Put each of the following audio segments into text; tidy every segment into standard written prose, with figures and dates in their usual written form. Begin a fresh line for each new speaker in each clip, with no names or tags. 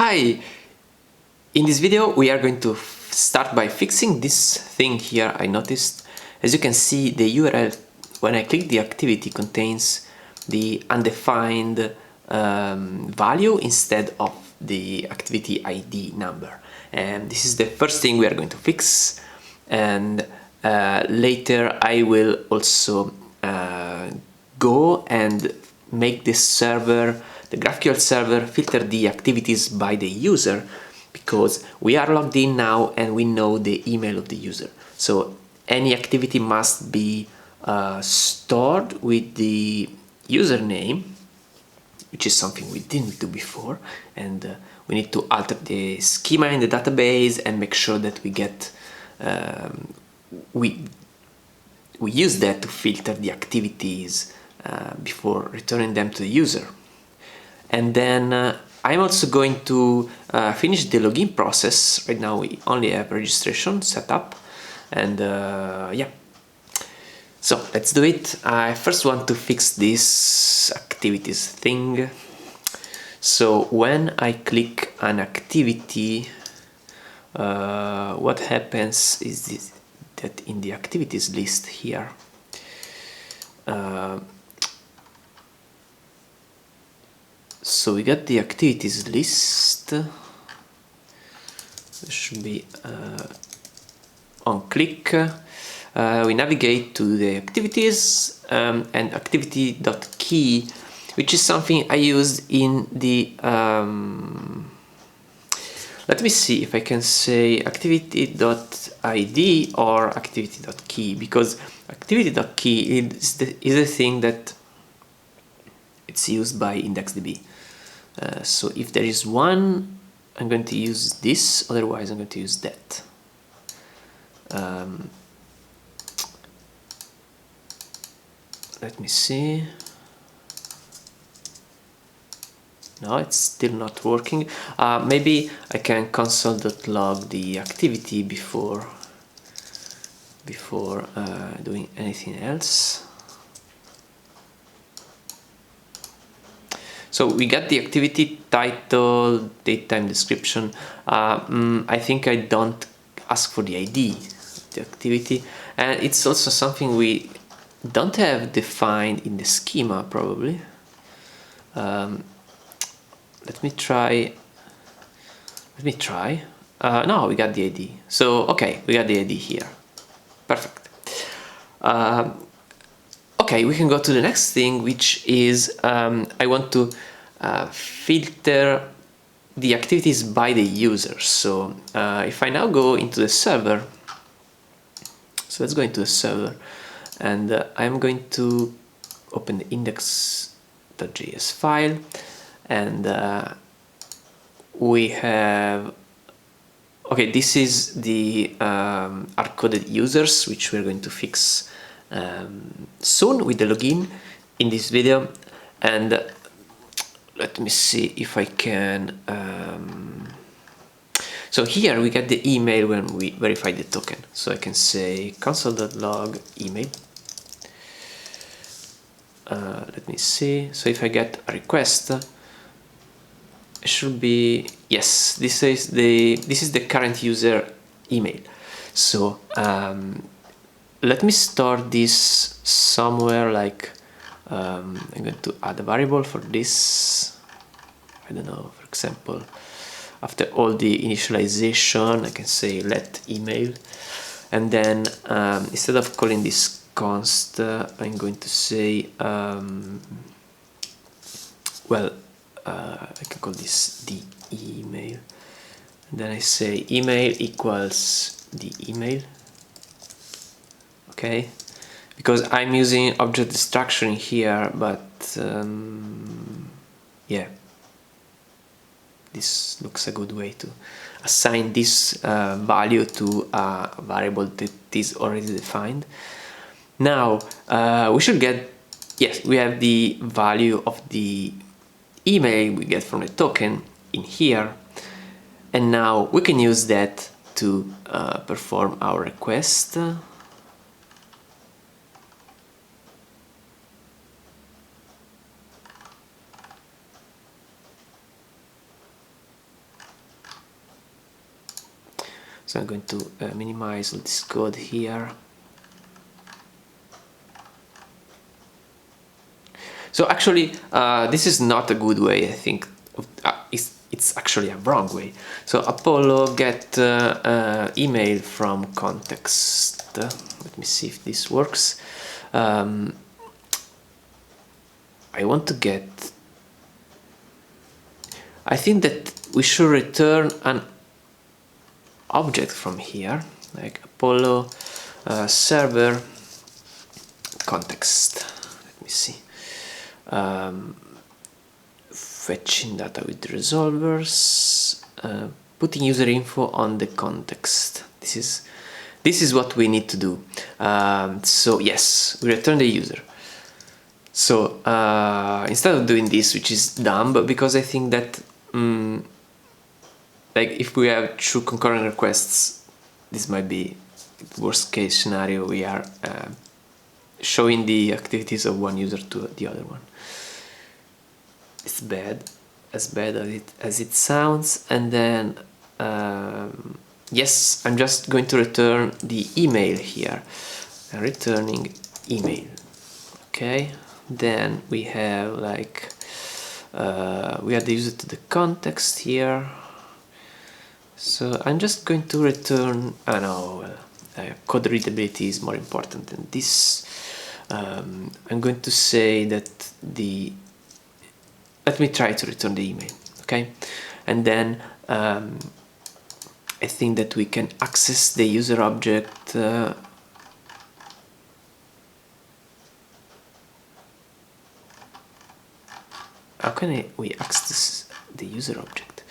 Hi! In this video we are going to start by fixing this thing here I noticed. As you can see, the URL when I click the activity contains the undefined value instead of the activity ID number, and this is the first thing we are going to fix. And later I will also go and make this server, the GraphQL server, filter the activities by the user, because we are logged in now and we know the email of the user. So any activity must be stored with the username, which is something we didn't do before, and we need to alter the schema in the database and make sure that we get we use that to filter the activities before returning them to the user. And then I'm also going to finish the login process. Right now we only have registration set up, and yeah. So let's do it. I first want to fix this activities thing. So when I click an activity, what happens is this, that in the activities list here, so we got the activities list. There should be on click. We navigate to the activities and activity.key, which is something I used in the let me see if I can say activity.id or activity.key, because activity.key is the thing that it's used by IndexedDB. So if there is one, I'm going to use this, otherwise I'm going to use that. Let me see. No, it's still not working. Maybe I can console.log the activity before doing anything else. So we got the activity title, date, time, description. I think I don't ask for the ID of the activity, and it's also something we don't have defined in the schema probably. Let me try. No, we got the ID. So okay, we got the ID here. Perfect. Okay, we can go to the next thing, which is I want to filter the activities by the user. So if I now go into the server, so let's go into the server, and I'm going to open the index.js file, and we have, okay, this is the hard-coded users, which we're going to fix soon with the login in this video. And let me see if I can so here we get the email when we verify the token. So I can say console.log email. Let me see. So if I get a request, it should be, yes, this is the current user email. So let me store this somewhere, like I'm going to add a variable for this. I don't know, for example, after all the initialization I can say let email, and then instead of calling this const, I'm going to say well, I can call this the email, and then I say email equals the email. Okay, because I'm using object destruction here, but yeah, this looks a good way to assign this value to a variable that is already defined. Now we should get, yes, we have the value of the email we get from the token in here, and now we can use that to perform our request. So I'm going to minimize all this code here. So actually, this is not a good way, I think. It's actually a wrong way. So Apollo get email from context. Let me see if this works. I want to get... I think that we should return an object from here, like Apollo server context. Let me see. Fetching data with resolvers, putting user info on the context. This is what we need to do. So yes, we return the user. So instead of doing this, which is dumb, but because I think that like if we have two concurrent requests, this might be the worst case scenario. We are showing the activities of one user to the other one. It's bad as it sounds. And then yes, I'm just going to return the email here. I'm returning email. Okay, then we have like we add the user to the context here. So I'm just going to return, code readability is more important than this. I'm going to say that let me try to return the email, okay? And then I think that we can access the user object how can we access the user object?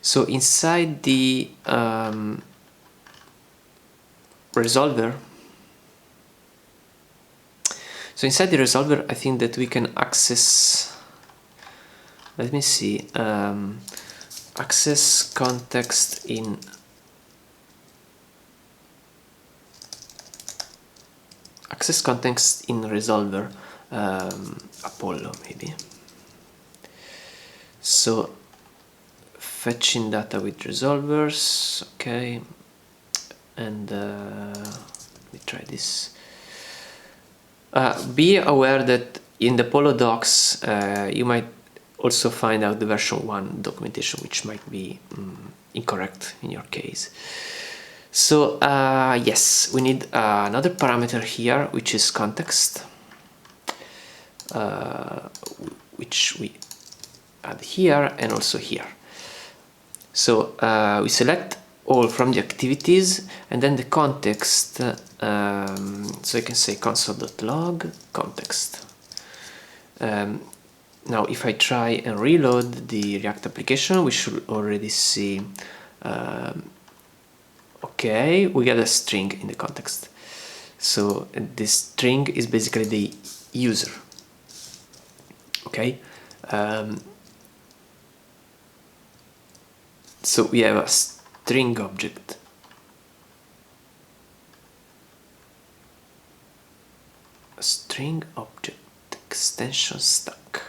So inside the resolver, I think that we can access, let me see, access context in resolver, Apollo maybe. So fetching data with resolvers, okay, and let me try this. Be aware that in the Apollo docs you might also find out the version 1 documentation, which might be incorrect in your case. So yes, we need another parameter here, which is context, which we add here and also here. So we select all from the activities, and then the context, so I can say console.log context. Now if I try and reload the React application, we should already see, okay, we get a string in the context. So this string is basically the user, okay? So we have a string object. A string object extension stack.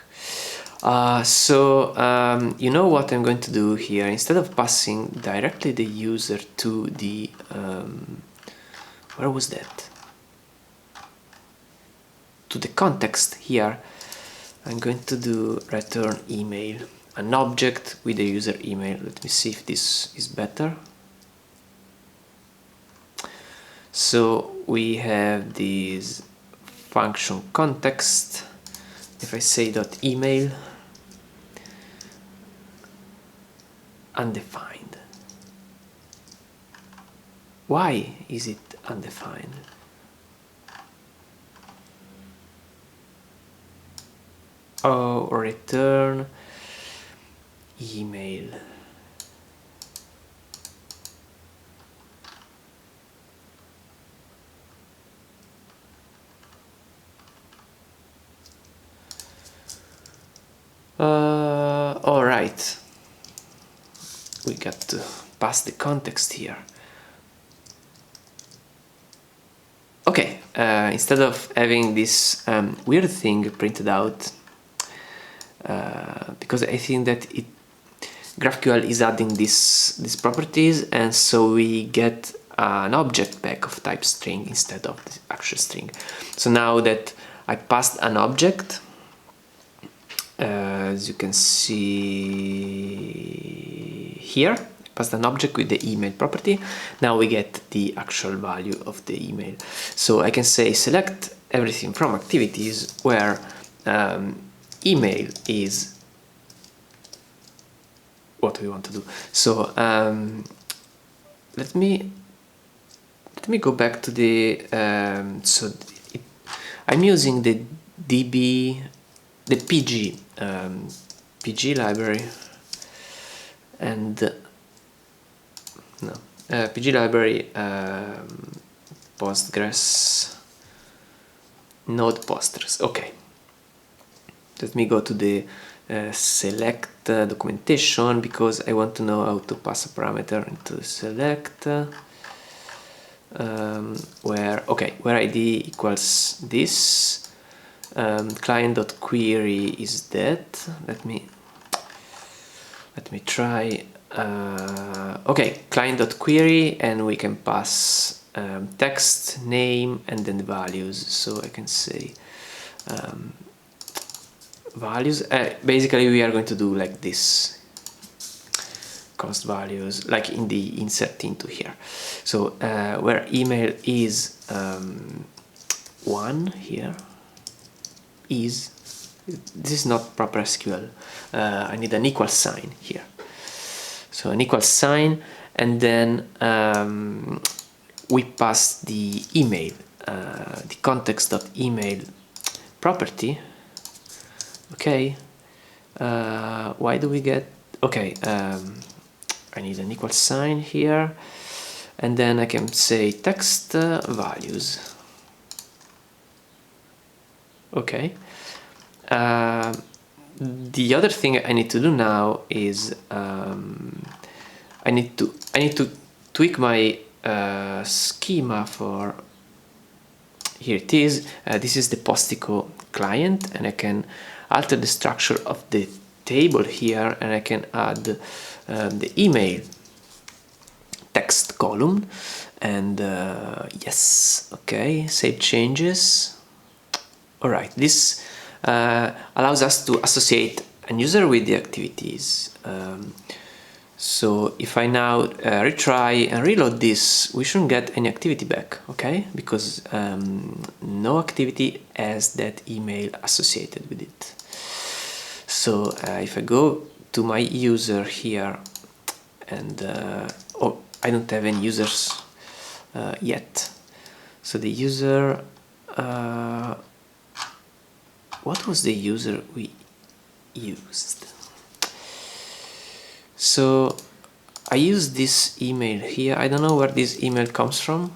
You know what I'm going to do here? Instead of passing directly the user to the where was that? To the context here, I'm going to do return email, an object with the user email. Let me see if this is better. So we have this function context. If I say .email, undefined. Why is it undefined? Oh, return email. All right. We got to pass the context here. instead of having this weird thing printed out, because I think that GraphQL is adding these properties, and so we get an object back of type string instead of the actual string. So now that I passed an object, as you can see here, I passed an object with the email property. Now we get the actual value of the email. So I can say select everything from activities where email is what we want to do. So let me go back to the I'm using the PG library, and PG library Postgres node posters. Okay, let me go to the select documentation, because I want to know how to pass a parameter into select, where ID equals this, client.query is that. Let me try. Okay, client.query, and we can pass text, name, and then the values. So I can say values. Basically we are going to do like this, const values, like in the insert into here. So where email is 1 here, is, this is not proper SQL, I need an equal sign here. So an equal sign, and then we pass the email, the context.email property. Okay, why do we get, okay, I need an equal sign here, and then I can say text values. Okay, the other thing I need to do now is I need to tweak my schema for, here it is. This is the Postico client, and I can alter the structure of the table here, and I can add the email text column, and yes, okay, save changes. All right, this allows us to associate a user with the activities. So if I now retry and reload this, we shouldn't get any activity back, okay? Because no activity has that email associated with it. So if I go to my user here, and oh, I don't have any users yet. So the user, what was the user we used? So I use this email here. I don't know where this email comes from.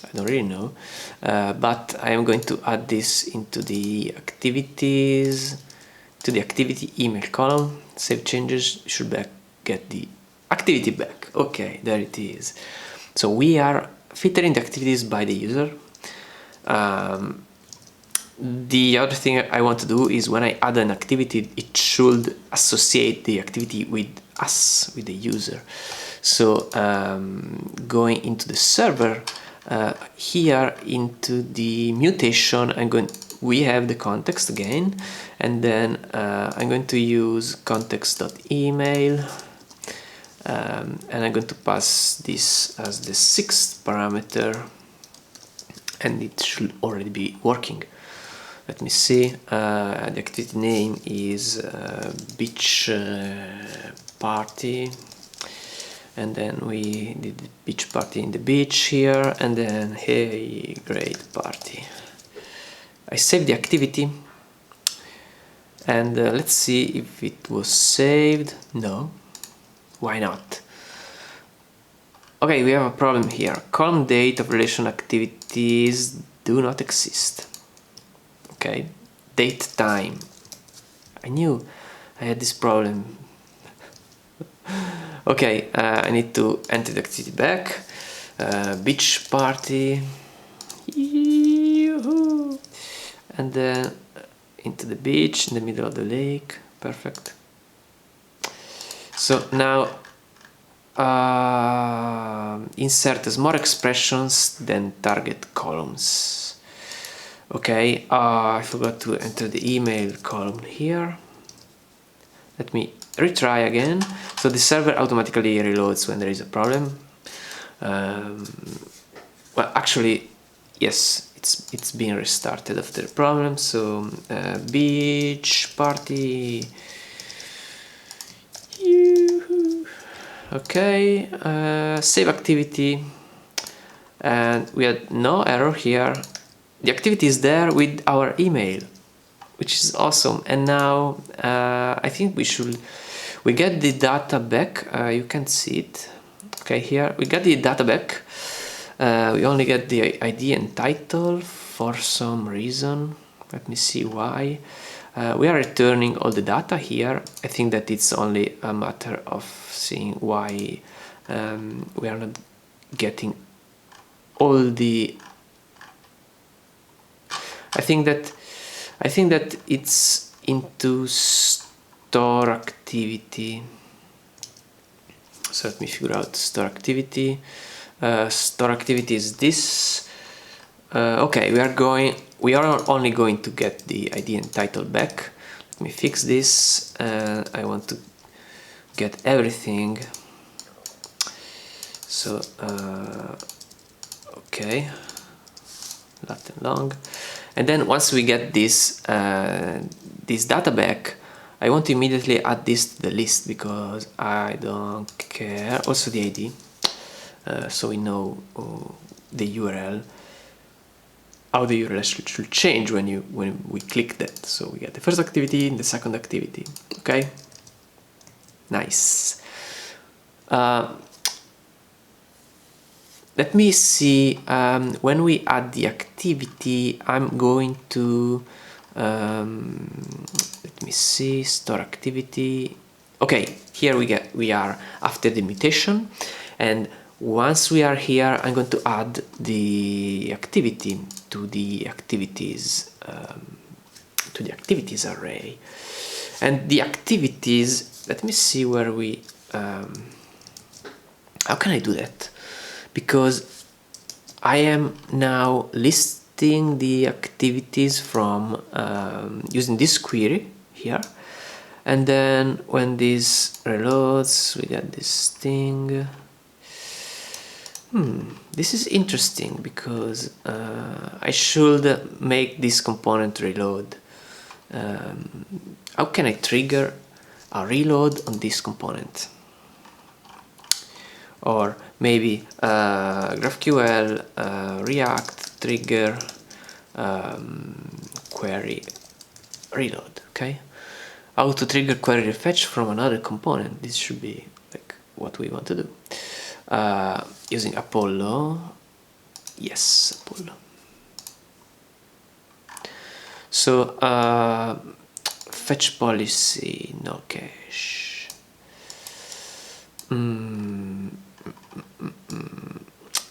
I don't really know, but I am going to add this into the activities, to the activity email column. Save changes, should get the activity back. Okay, there it is. So we are filtering the activities by the user. The other thing I want to do is when I add an activity, it should associate the activity with us, with the user. So going into the server, here into the mutation, we have the context again, and then I'm going to use context.email, and I'm going to pass this as the 6th parameter, and it should already be working. Let me see, the activity name is beach party, and then we did the beach party in the beach here, and then hey, great party. I saved the activity, and let's see if it was saved. No, why not? Okay, we have a problem here. Column date of relation activities do not exist. Okay, date time. I knew I had this problem. Okay, I need to enter the activity back. Beach party. Yoo-hoo. And then into the beach in the middle of the lake. Perfect. So now insert as more expressions than target columns. Okay, I forgot to enter the email column here. Let me retry again. So the server automatically reloads when there is a problem. Well, actually, yes, it's been restarted after the problem. So beach party. Okay, save activity, and we had no error here. The activity is there with our email, which is awesome. And now I think we get the data back. You can see it. Okay, here we got the data back. We only get the ID and title for some reason. Let me see why. We are returning all the data here. I think that it's only a matter of seeing why we are not getting all the. I think that it's into store activity. So let me figure out store activity. Store activity is this. Okay, we are only going to get the ID and title back. Let me fix this. I want to get everything. So okay, lat and long. And then once we get this data back, I want to immediately add this to the list because I don't care. Also the ID, so we know the URL, how the URL should change when we click that. So we get the first activity and the second activity. Okay, nice. Let me see, when we add the activity, I'm going to, let me see, store activity. Okay, here we are after the mutation, and once we are here, I'm going to add the activity to the activities array. And the activities, let me see where we, how can I do that? Because I am now listing the activities from using this query here, and then when this reloads we get this thing. This is interesting because I should make this component reload. How can I trigger a reload on this component? Or maybe GraphQL, React, trigger, query, reload, okay? How to trigger query refetch from another component. This should be like what we want to do. Using Apollo, yes, Apollo. So, fetch policy, no cache.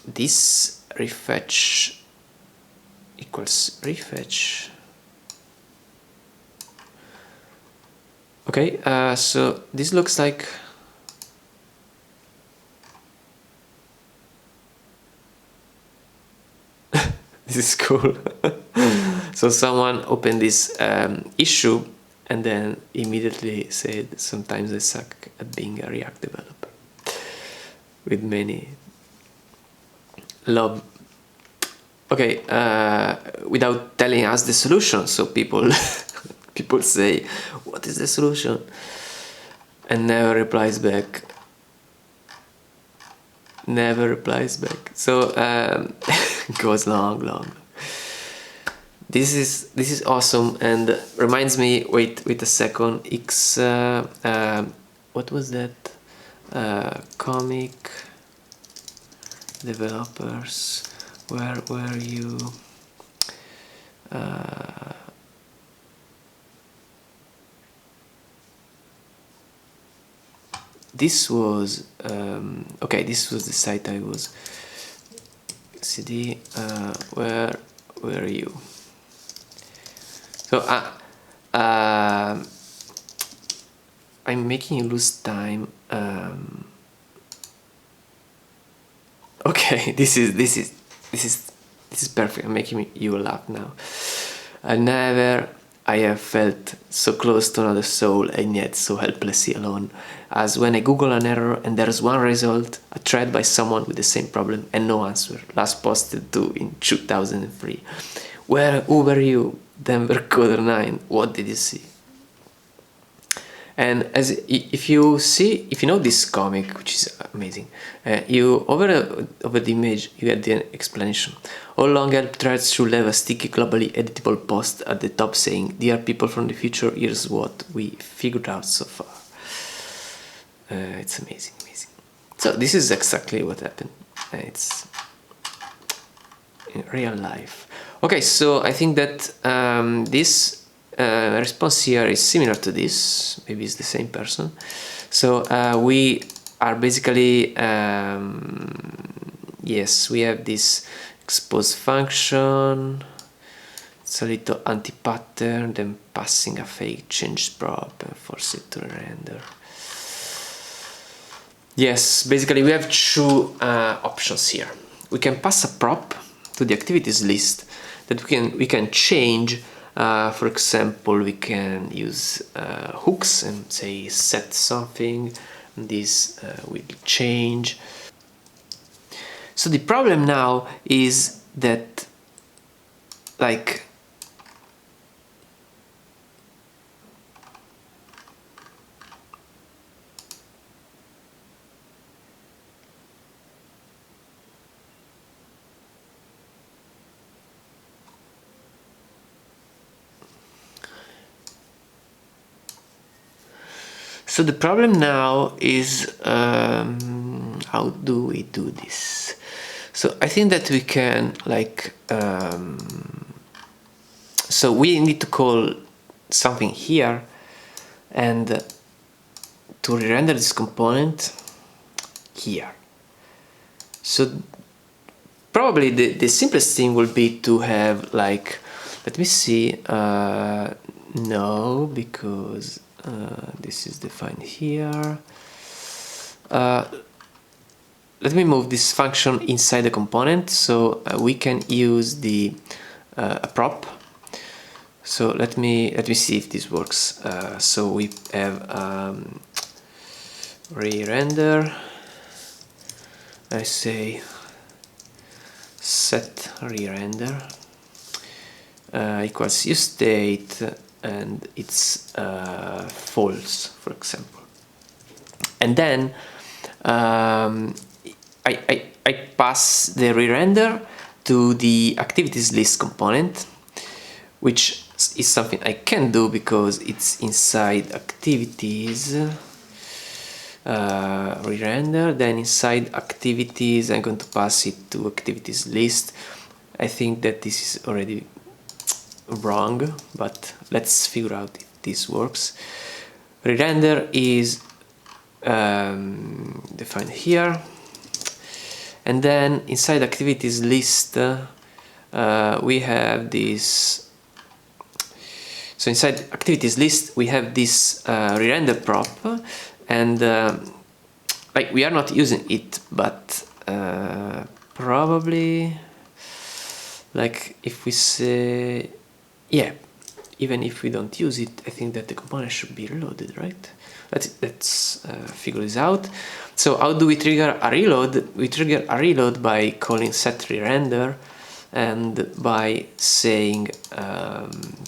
This refetch equals refetch. Okay, so this looks like this is cool. So someone opened this issue and then immediately said, sometimes I suck at being a React developer, with many love. Okay, without telling us the solution, so people people say, what is the solution? And never replies back. Never replies back. So goes long. This is awesome and reminds me. Wait a second. What was that? Comic developers. Where were you? This was okay. This was the site I was. CD. where are you? So I'm making you lose time. Okay, this is perfect. I'm making you laugh now. I have felt so close to another soul and yet so helplessly alone, as when I Google an error and there's one result, a thread by someone with the same problem and no answer, last posted to in 2003. Who were you, Denver Coder 9? What did you see? And if you know this comic, which is amazing, you over the image you get the explanation. All long help threads should have a sticky, globally editable post at the top saying, "Dear people from the future, here's what we figured out so far." It's amazing. So this is exactly what happened. It's in real life. Okay, so I think that this response here is similar to this. Maybe it's the same person. So we are basically yes, we have this expose function. It's a little anti-pattern, then passing a fake change prop and force it to render. Yes, basically we have two options here. We can pass a prop to the activities list that we can change. For example, we can use hooks and say set something. This will change. So the problem now is that, like, so the problem now is how do we do this? So I think that we can, like, so we need to call something here and to render this component here. So probably the simplest thing will be to have, like, let me see, no, because this is defined here. Let me move this function inside the component so we can use the prop. So let me see if this works. So we have re-render. I say set re-render equals useState and it's false, for example. And then I pass the re-render to the activities list component, which is something I can do because it's inside activities. Re-render, then inside activities I'm going to pass it to activities list. I think that this is already wrong, but let's figure out if this works. Re-render is defined here, and then inside activities list we have this. So inside activities list we have this re-render prop, and like, we are not using it, but probably, like, if we say, yeah, even if we don't use it, I think that the component should be reloaded, right? Let's figure this out. So how do we trigger a reload? We trigger a reload by calling set re-render and by saying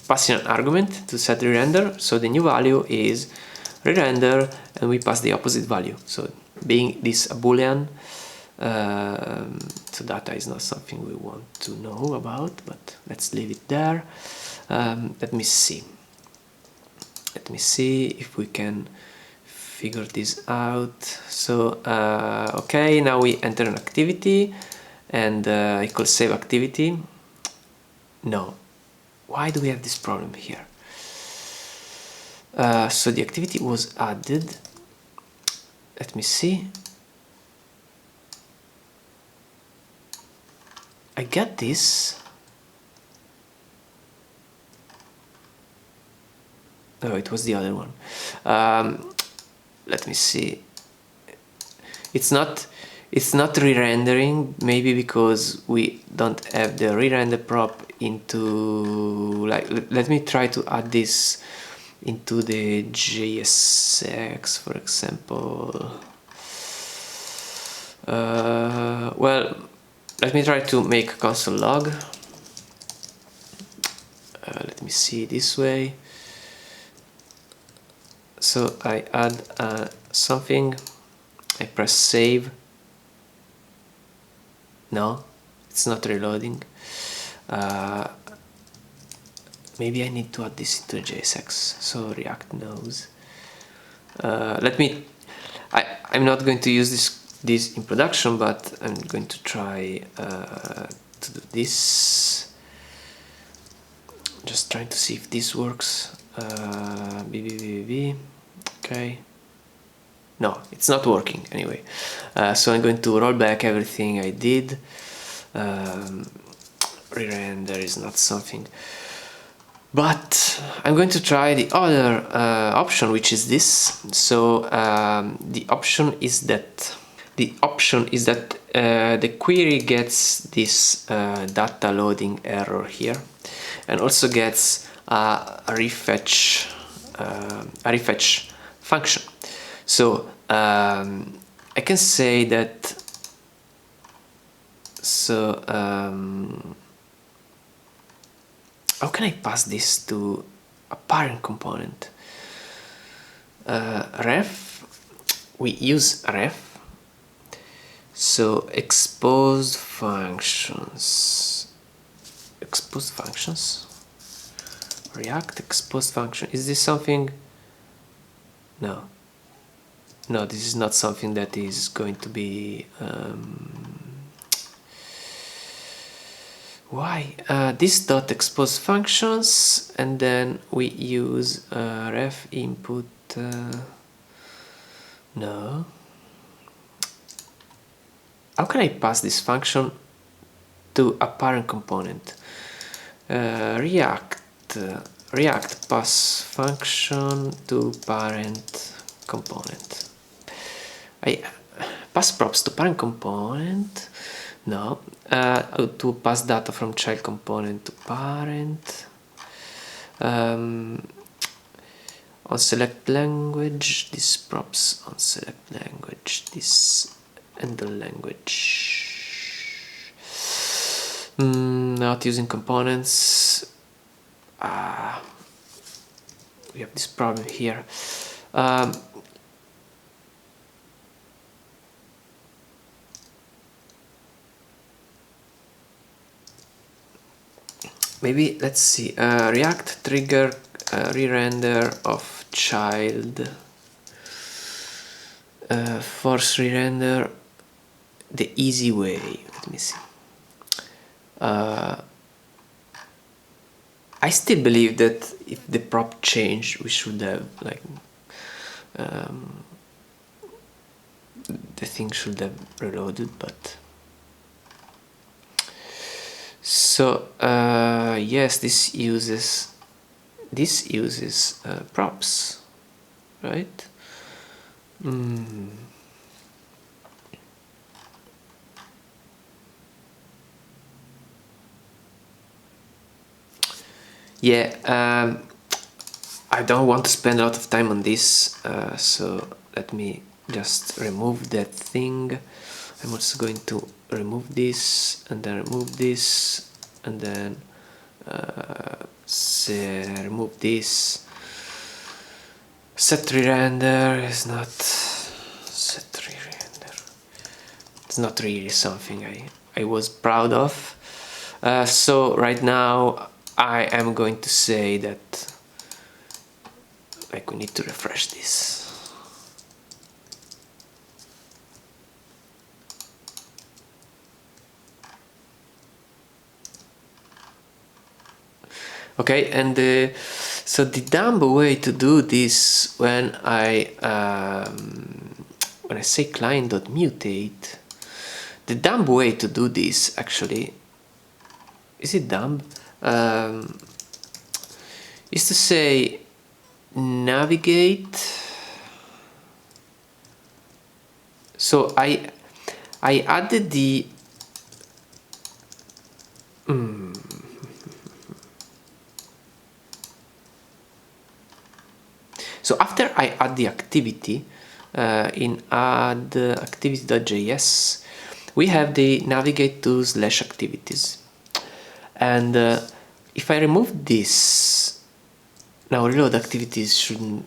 passing an argument to set re-render. So the new value is re-render and we pass the opposite value. So being this a boolean, so data is not something we want to know about, but let's leave it there. Let me see if we can figure this out. So okay, now we enter an activity and I call save activity. No, why do we have this problem here? So the activity was added. Let me see. I got this. No, it was the other one. Let me see. It's not re-rendering, maybe because we don't have the re-render prop into, like, let me try to add this into the JSX, for example. Well, let me try to make console log. Let me see this way. So I add something, I press save. No, it's not reloading. Maybe I need to add this into JSX, so React knows. I'm not going to use this in production, but I'm going to try to do this. Just trying to see if this works. Okay. No, it's not working anyway. So I'm going to roll back everything I did. Re-render is not something. But I'm going to try the other option, which is this. So the option is that the query gets this data loading error here, and also gets a refetch function. So I can say that. So how can I pass this to a parent component? Ref, we use ref. So exposed functions, React exposed function. Is this something? No, this is not something that is going to be why this dot expose functions, and then we use ref input. No, how can I pass this function to a parent component? React pass function to parent component. I pass props to parent component. No, to pass data from child component to parent. On select language, this props on select language, this handle language. Not using components. We have this problem here. Maybe let's see. React trigger re-render of child. Force re-render the easy way. Let me see. I still believe that if the prop changed, we should have like the thing should have reloaded, but so yes, this uses props, right? Yeah, I don't want to spend a lot of time on this, so let me just remove that thing. I'm also going to remove this, and then remove this, and then remove this. Set re-render is not set re-render. It's not really something I was proud of. So right now I am going to say that like we need to refresh this. Okay, and so the dumb way to do this when I say client.mutate, the dumb way to do this actually, is it dumb? Is to say navigate. So I added the So after I add the activity in add activity.js, we have the navigate to / activities. And if I remove this, now reload activities shouldn't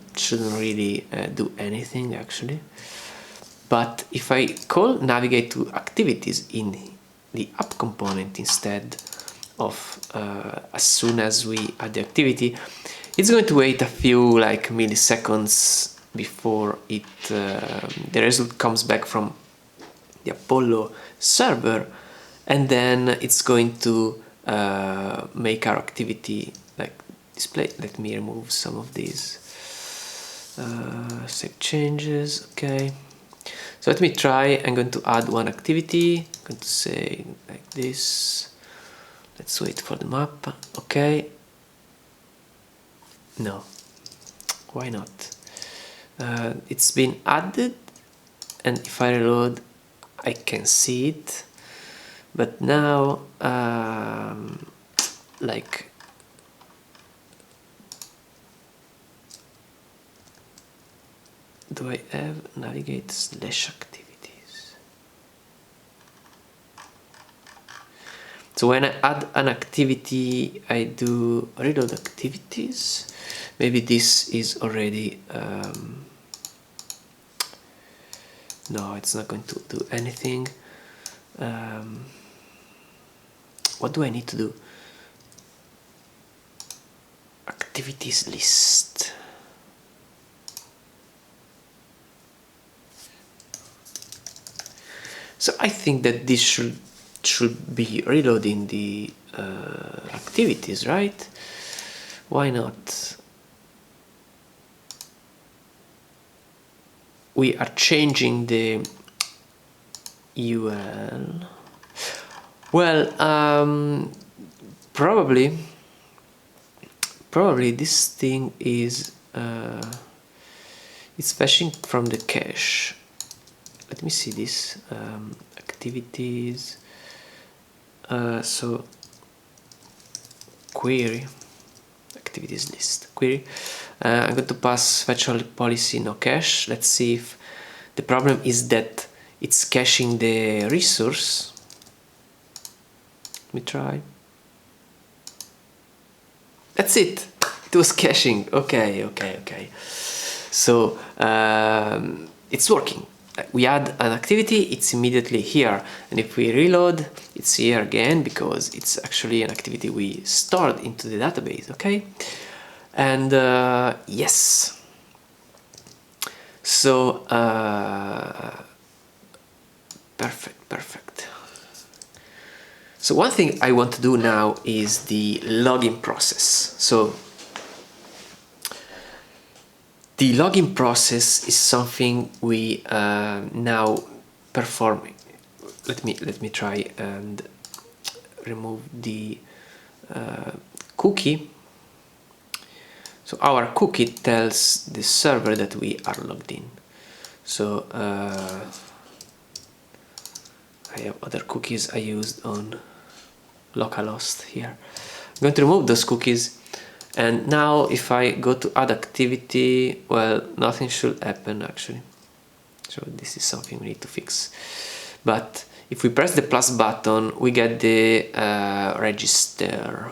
really do anything actually. But if I call navigate to activities in the app component instead of as soon as we add the activity, it's going to wait a few like milliseconds before it the result comes back from the Apollo server, and then it's going to make our activity like display. Let me remove some of these. Save changes. Okay. So let me try. I'm going to add one activity. I'm going to say like this. Let's wait for the map. Okay. No. Why not? It's been added, and if I reload, I can see it. But now, like, do I have navigate / activities? So when I add an activity, I do reload activities. Maybe this is already no, it's not going to do anything. What do I need to do? Activities list. So I think that this should be reloading the activities, right? Why not? We are changing the UL. Well, probably this thing is it's fetching from the cache. Let me see this activities. So query activities list query. I'm going to pass fetch policy no cache. Let's see if the problem is that it's caching the resource. Let me try. That's it. It was caching. Okay. So it's working. We add an activity, it's immediately here, and if we reload, it's here again because it's actually an activity we stored into the database. Okay, and yes, so perfect. So one thing I want to do now is the login process. So the login process is something we now perform. Let me try and remove the cookie. So our cookie tells the server that we are logged in. So I have other cookies I used on localhost here. I'm going to remove those cookies. And now if I go to add activity, well, nothing should happen actually. So this is something we need to fix. But if we press the plus button, we get the register.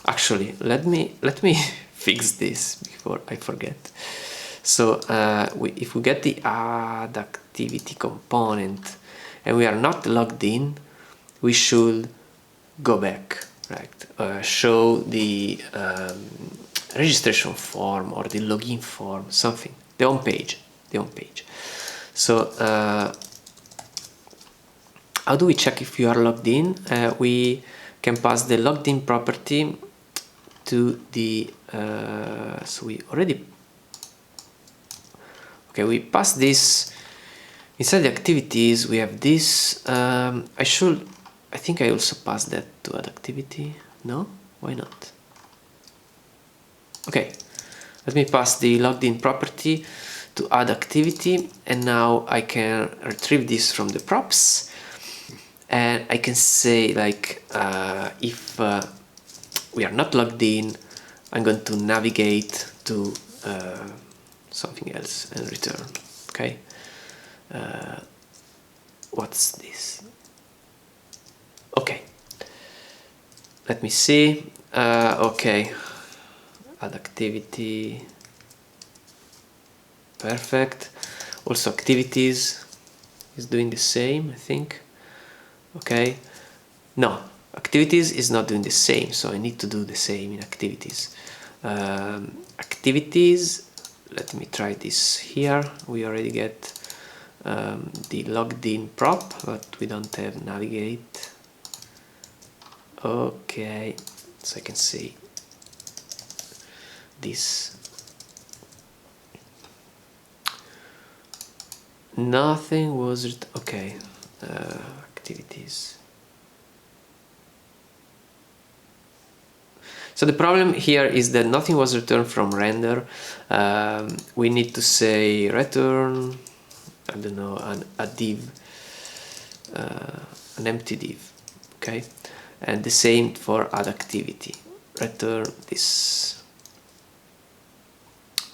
Actually, let me fix this before I forget. So if we get the add activity component and we are not logged in, we should go back. Right, show the registration form or the login form, something, the home page. So how do we check if you are logged in? We can pass the logged in property to the so we already we pass this inside the activities. We have this. I think I also pass that to add activity. No? Why not? Okay. Let me pass the logged in property to add activity, and now I can retrieve this from the props, and I can say like if we are not logged in, I'm going to navigate to something else and return. Okay, what's this? Okay, let me see. Okay, add activity. Perfect. Also activities is doing the same, I think. Okay, no, activities is not doing the same, so I need to do the same in activities. Activities, let me try this here. We already get the logged in prop, but we don't have navigate. Okay, so I can say this. Nothing was okay. Activities. So the problem here is that nothing was returned from render. We need to say return, I don't know, a div, an empty div, okay? And the same for add activity, return this,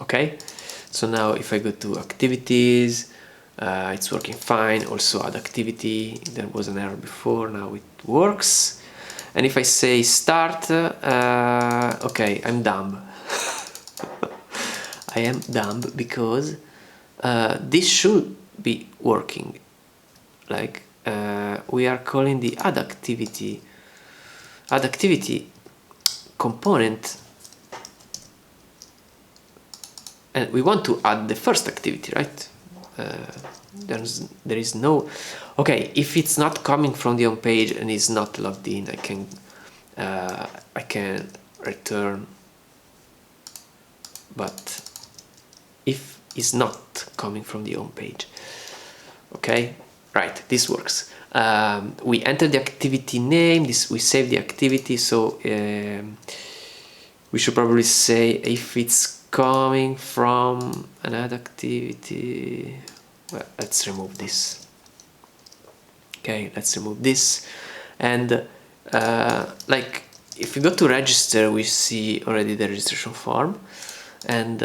okay? So now if I go to activities, it's working fine. Also add activity, there was an error before, now it works. And if I say start, okay, I'm dumb. I am dumb because this should be working. Like we are calling the add activity component, and we want to add the first activity, right? There is no, okay, if it's not coming from the home page and is not logged in, I can return, but if it's not coming from the home page, okay, right, this works. We enter the activity name, we save the activity, so we should probably say if it's coming from another activity. Well, let's remove this. Okay, let's remove this. And like if we go to register, we see already the registration form. And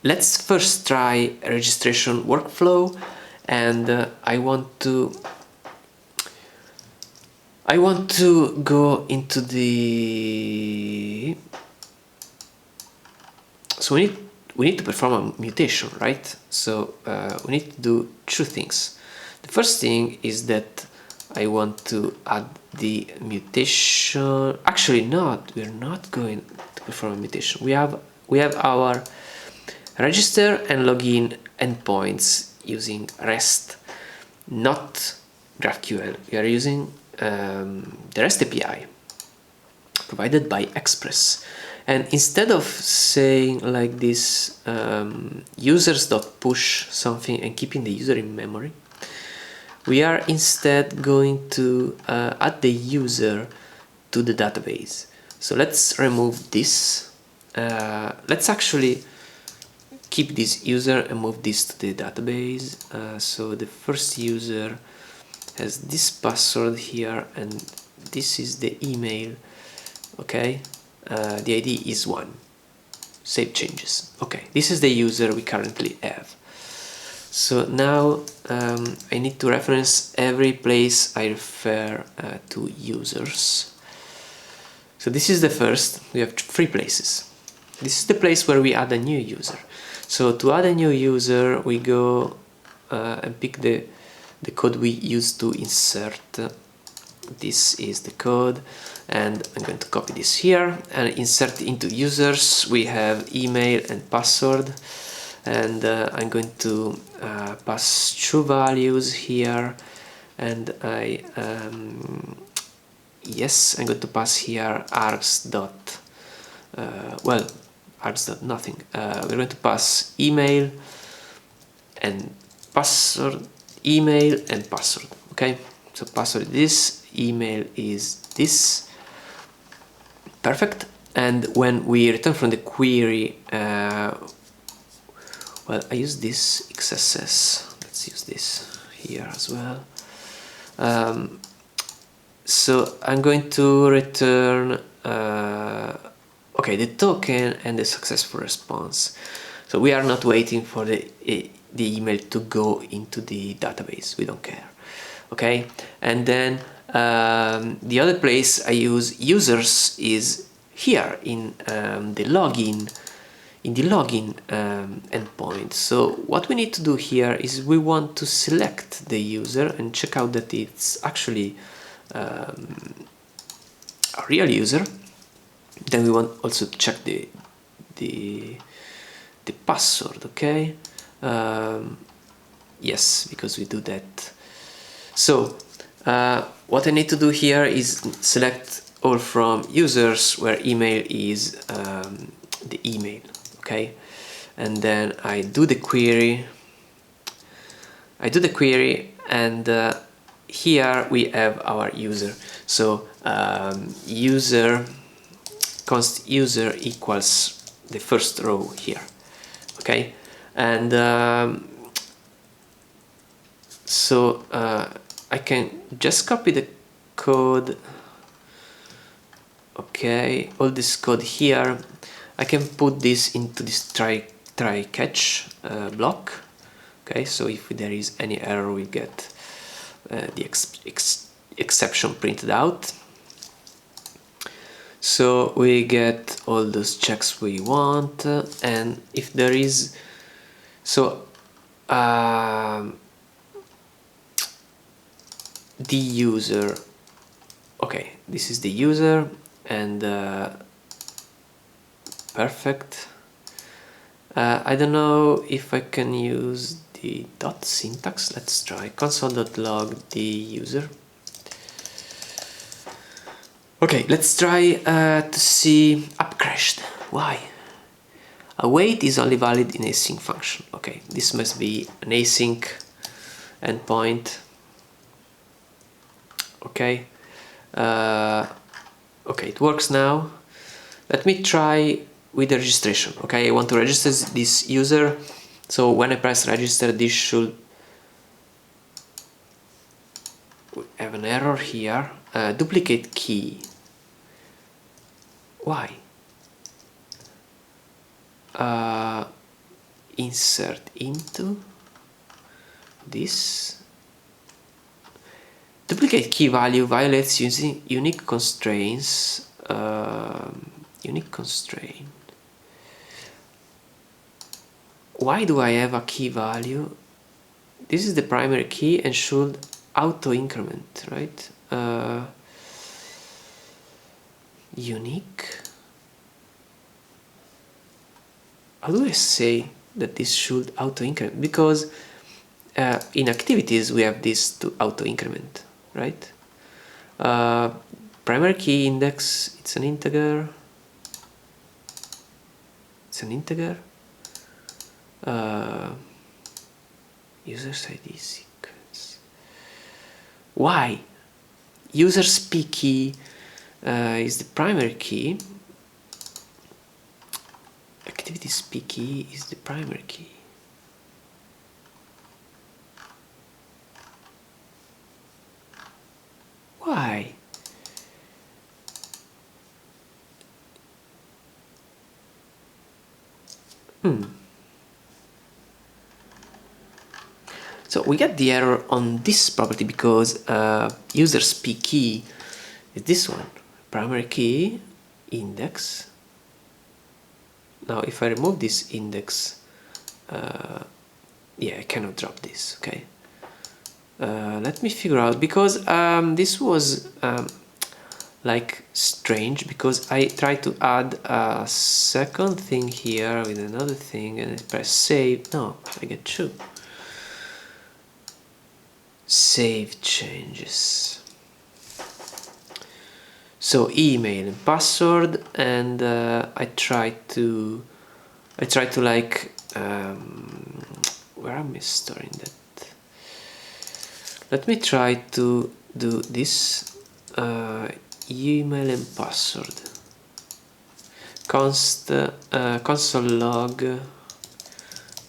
let's first try a registration workflow. And I want to go into the, so we need to perform a mutation, right? So we need to do two things. The first thing is that I want to add the mutation. Actually, we're not going to perform a mutation. We have our register and login endpoints using REST, not GraphQL. We are using the REST API provided by Express. And instead of saying like this users.push something and keeping the user in memory, we are instead going to add the user to the database. So let's remove this. Let's actually keep this user and move this to the database. So the first user has this password here, and this is the email. Okay. The ID is 1. Save changes. Okay, this is the user we currently have. So now I need to reference every place I refer to users. So this is the first. We have 3 places. This is the place where we add a new user. So to add a new user, we go and pick the code we used to insert. This is the code, and I'm going to copy this here and insert into users. We have email and password, and I'm going to pass 2 values here, and yes, I'm going to pass here args dot args dot nothing. We're going to pass email and password, email and password. Okay, so password is this, email is this. Perfect. and when we return from the query, well, I use this XSS. Let's use this here as well. So I'm going to return okay, the token and the successful response. So we are not waiting for the email to go into the database. We don't care. Okay, and then the other place I use users is here in the login endpoint. So what we need to do here is we want to select the user and check out that it's actually a real user. Then we want also to check the password. Okay, yes, because we do that. So what I need to do here is select all from users where email is the email. Okay, and then I do the query. And here we have our user. So const user equals the first row here. Okay, and so I can just copy the code. Okay, all this code here, I can put this into this try catch block. Okay, so if there is any error, we get the exception printed out. So we get all those checks we want, and if there is, so the user, okay, this is the user, and perfect. I don't know if I can use the dot syntax. Let's try console.log the user. Okay, let's try to see app crashed. Why? Await is only valid in async function. Okay, this must be an async endpoint. Okay, okay, it works now. Let me try with the registration. Okay, I want to register this user. So when I press register, this should have an error here. Duplicate key. Why? Insert into this. Duplicate key value violates using unique constraints. Unique constraint. Why do I have a key value? This is the primary key and should auto increment, right? Unique. How do I say that this should auto increment? Because in activities we have this to auto increment, right? Primary key index, it's an integer. It's an integer. User's ID sequence. Why? User's P key is the primary key. Activities P key is the primary key. Why? So we get the error on this property because user's P key is this one, primary key index. Now if I remove this index, yeah, I cannot drop this. Okay, let me figure out, because this was like strange, because I tried to add a second thing here with another thing and I press save. No, I get two. Save changes. So email and password, and I try to like where am I storing that? Let me try to do this email and password. console log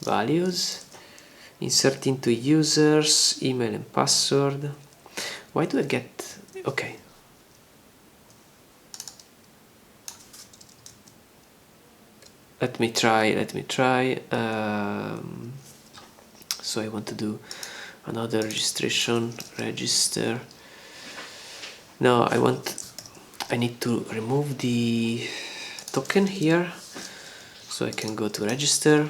values, insert into users, email and password. Why do I get, okay. Let me try. So I want to do another registration, register. No, I need to remove the token here, so I can go to register,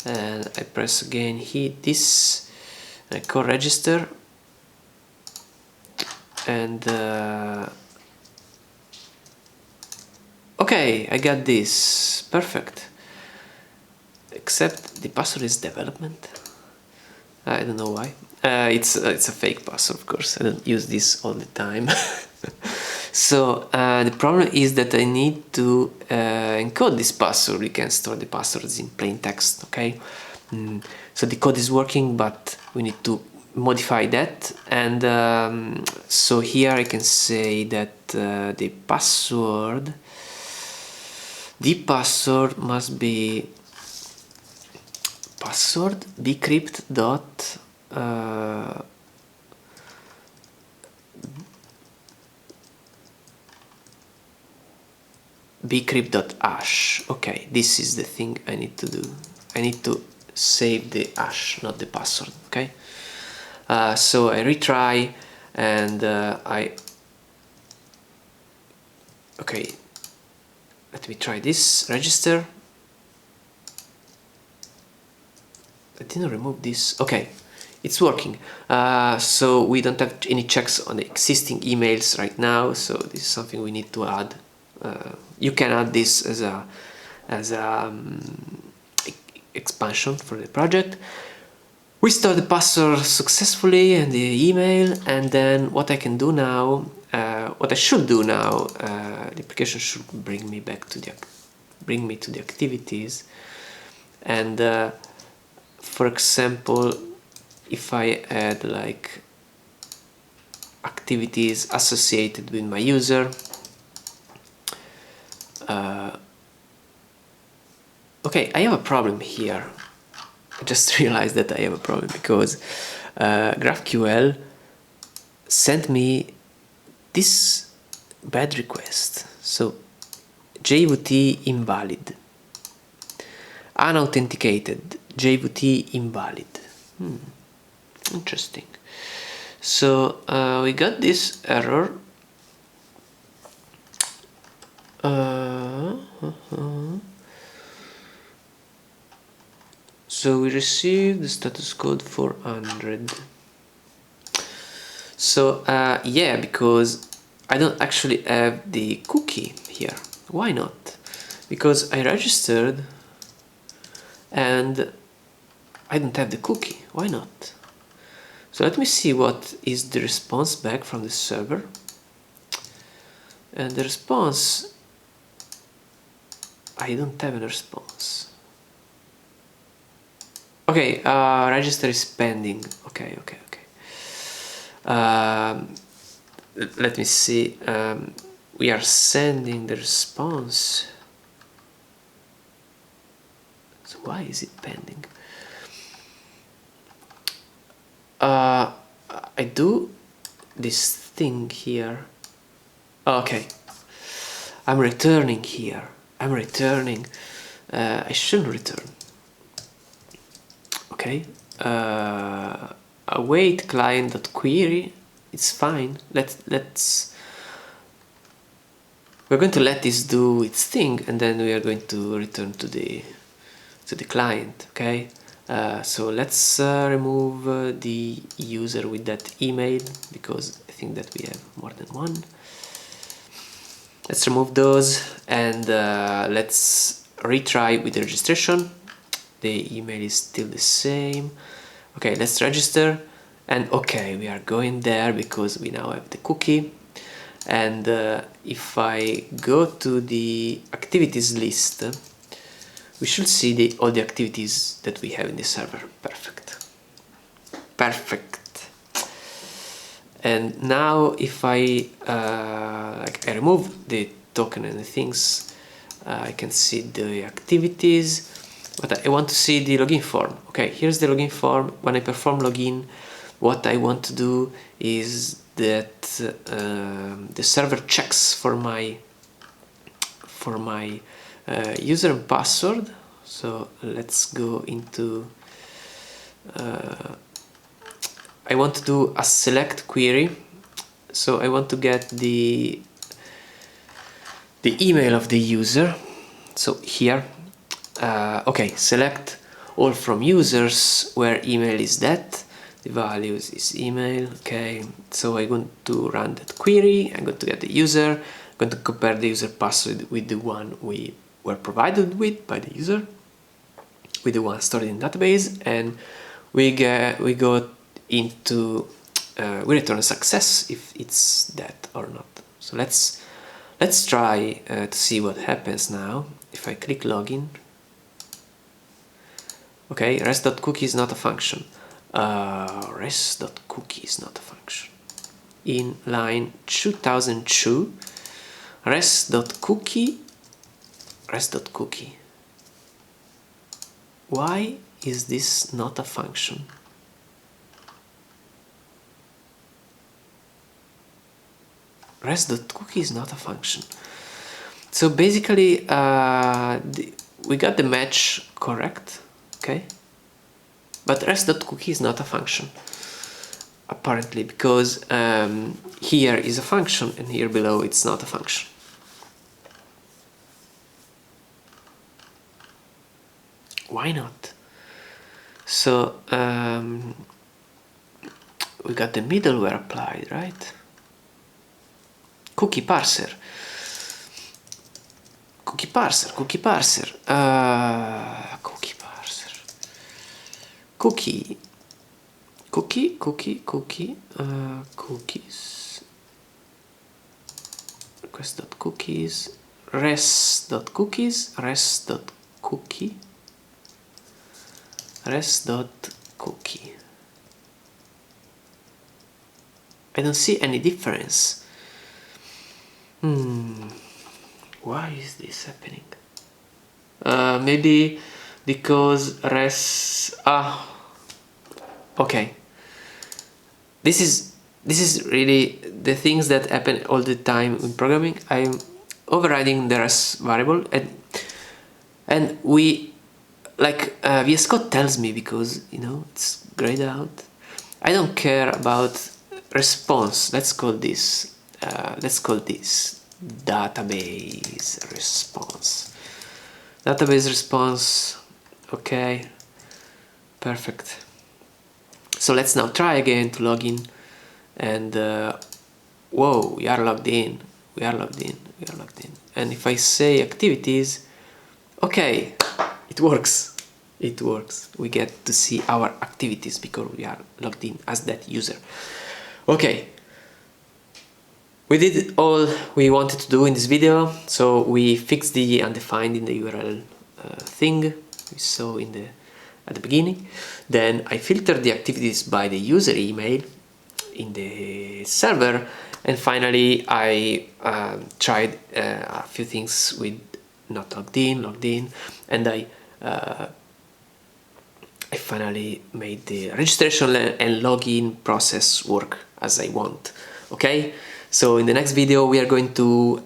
and I press again hit this, I call register, and okay, I got this, perfect. Except the password is development. I don't know why. It's a fake password, of course. I don't use this all the time. So the problem is that I need to encode this password. We can store the passwords in plain text, okay? So the code is working, but we need to modify that. And so here I can say that the password must be password bcrypt dot bcrypt.hash. Okay, this is the thing I need to do. I need to save the hash, not the password. Okay, so I retry, and okay, let me try this register. I didn't remove this. Okay, it's working. So we don't have any checks on the existing emails right now, so this is something we need to add. You can add this as a expansion for the project. We store the password successfully and the email, and then what I can do now, what I should do now, the application should bring me to the activities, and for example, if I add like activities associated with my user, okay, I have a problem here. I just realized that I have a problem because GraphQL sent me this bad request. So JWT invalid, unauthenticated, JWT invalid. Interesting. So we got this error. So we received the status code 400. So yeah, because I don't actually have the cookie here. Why not? Because I registered and I don't have the cookie. Why not? So let me see what is the response back from the server. And the response, I don't have a response. Okay, register is pending. Okay. Let me see. We are sending the response. So why is it pending? I do this thing here. Okay, I'm returning here. I'm returning. I shouldn't return. Okay. Await client.query. It's fine. We're going to let this do its thing, and then we are going to return to the client. Okay. So let's remove the user with that email, because I think that we have more than one. Let's remove those, and let's retry with the registration. The email is still the same. Okay, let's register, and okay, we are going there because we now have the cookie. And if I go to the activities list, we should see all the activities that we have in the server. Perfect. And now if I remove the token and the things. I can see the activities, but I want to see the login form. Okay, here's the login form. When I perform login, what I want to do is that the server checks for my user and password. So let's go into I want to do a select query. So I want to get the email of the user. So here, okay, select all from users where email is that. The values is email. Okay, so I'm going to run that query. I'm going to get the user. I'm going to compare the user password with the one we were provided with by the user, with the one stored in database, and we go into we return a success if it's that or not. So let's try to see what happens now if I click login. Okay, rest.cookie is not a function. Rest.cookie is not a function. In line 2002, rest.cookie. Why is this not a function? Rest.cookie is not a function. So basically, we got the match correct, okay? But rest.cookie is not a function, apparently, because here is a function and here below it's not a function. Why not? So we got the middleware applied, right? Cookie parser. Cookies. Request.cookies. Rest.cookie. I don't see any difference. Why is this happening? Maybe because okay. This is really the things that happen all the time in programming. I'm overriding the res variable, and we like VS Code tells me, because you know it's grayed out. I don't care about response. Let's call this database response. Okay, perfect. So let's now try again to log in, and whoa, we are logged in. And if I say activities, okay, it works. We get to see our activities because we are logged in as that user. Okay, we did all we wanted to do in this video. So we fixed the undefined in the URL thing we saw at the beginning. Then I filtered the activities by the user email in the server, and finally I tried a few things with not logged in, and I finally made the registration and login process work as I want. Okay, so in the next video we are going to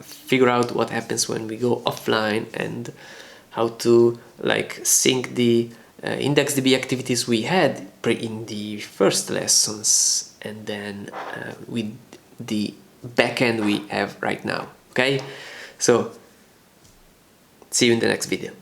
figure out what happens when we go offline, and how to like sync the IndexedDB activities we had in the first lessons, and then with the backend we have right now. Okay, so see you in the next video.